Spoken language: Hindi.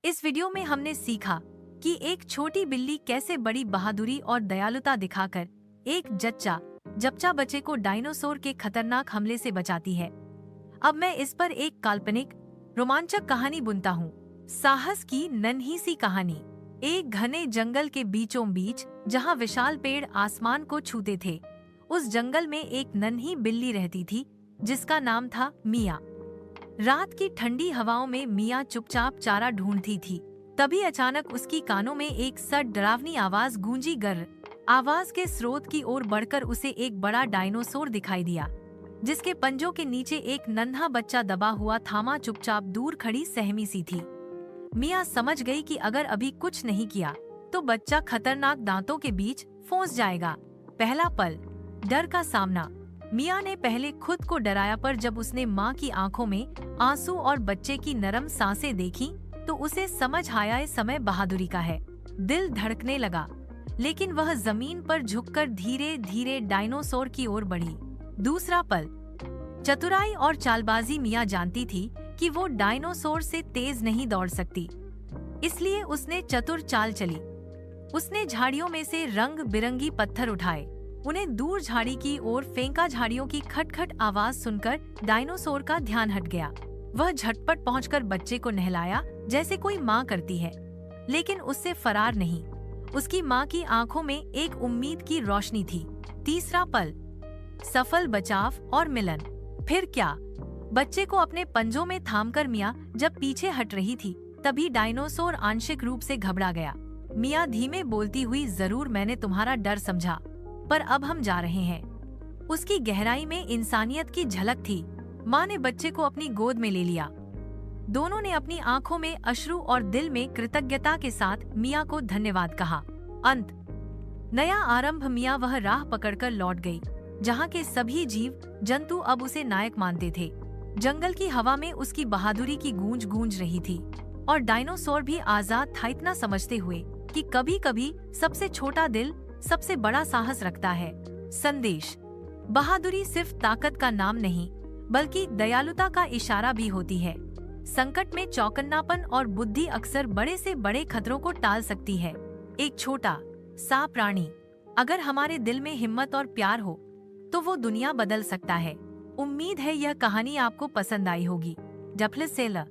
इस वीडियो में हमने सीखा कि एक छोटी बिल्ली कैसे बड़ी बहादुरी और दयालुता दिखाकर एक जच्चा बच्चे को डायनासोर के खतरनाक हमले से बचाती है। अब मैं इस पर एक काल्पनिक रोमांचक कहानी बुनता हूँ। साहस की नन्ही सी कहानी। एक घने जंगल के बीचों बीच जहाँ विशाल पेड़ आसमान को छूते थे, उस जंगल में एक नन्ही बिल्ली रहती थी जिसका नाम था मिया। रात की ठंडी हवाओं में मिया चुपचाप चारा ढूंढती थी। तभी अचानक उसकी कानों में एक सट डरावनी आवाज गूंजी। गर आवाज के स्रोत की ओर बढ़कर उसे एक बड़ा डायनासोर दिखाई दिया, जिसके पंजों के नीचे एक नन्हा बच्चा दबा हुआ थामा चुपचाप दूर खड़ी सहमी सी थी। मिया समझ गई कि अगर अभी कुछ नहीं किया तो बच्चा खतरनाक दांतों के बीच फंस जाएगा। पहला पल, डर का सामना। मिया ने पहले खुद को डराया, पर जब उसने माँ की आंखों में आंसू और बच्चे की नरम सांसें देखी तो उसे समझ आया ये समय बहादुरी का है। दिल धड़कने लगा, लेकिन वह जमीन पर झुककर धीरे धीरे डायनासोर की ओर बढ़ी। दूसरा पल, चतुराई और चालबाजी। मिया जानती थी कि वो डायनासोर से तेज नहीं दौड़ सकती, इसलिए उसने चतुर चाल चली। उसने झाड़ियों में से रंग बिरंगी पत्थर उठाए, उन्हें दूर झाड़ी की ओर फेंका। झाड़ियों की खटखट आवाज सुनकर डायनासोर का ध्यान हट गया। वह झटपट पहुंचकर बच्चे को नहलाया जैसे कोई माँ करती है, लेकिन उससे फरार नहीं। उसकी माँ की आंखों में एक उम्मीद की रोशनी थी। तीसरा पल, सफल बचाव और मिलन। फिर क्या, बच्चे को अपने पंजों में थामकर मिया जब पीछे हट रही थी, तभी डायनासोर आंशिक रूप से घबरा गया। मिया धीमे बोलती हुई, जरूर मैंने तुम्हारा डर समझा, पर अब हम जा रहे हैं। उसकी गहराई में इंसानियत की झलक थी। माँ ने बच्चे को अपनी गोद में ले लिया। दोनों ने अपनी आंखों में अश्रु और दिल में कृतज्ञता के साथ मिया को धन्यवाद कहा। अंत, नया आरंभ। मिया वह राह पकड़कर लौट गई जहाँ के सभी जीव जंतु अब उसे नायक मानते थे। जंगल की हवा में उसकी बहादुरी की गूंज गूंज रही थी, और डायनासोर भी आजाद था, इतना समझते हुए कि कभी कभी सबसे छोटा दिल सबसे बड़ा साहस रखता है। संदेश, बहादुरी सिर्फ ताकत का नाम नहीं, बल्कि दयालुता का इशारा भी होती है। संकट में चौकन्नापन और बुद्धि अक्सर बड़े से बड़े खतरों को टाल सकती है। एक छोटा सा प्राणी अगर हमारे दिल में हिम्मत और प्यार हो तो वो दुनिया बदल सकता है। उम्मीद है यह कहानी आपको पसंद आई होगी। Duffel seller.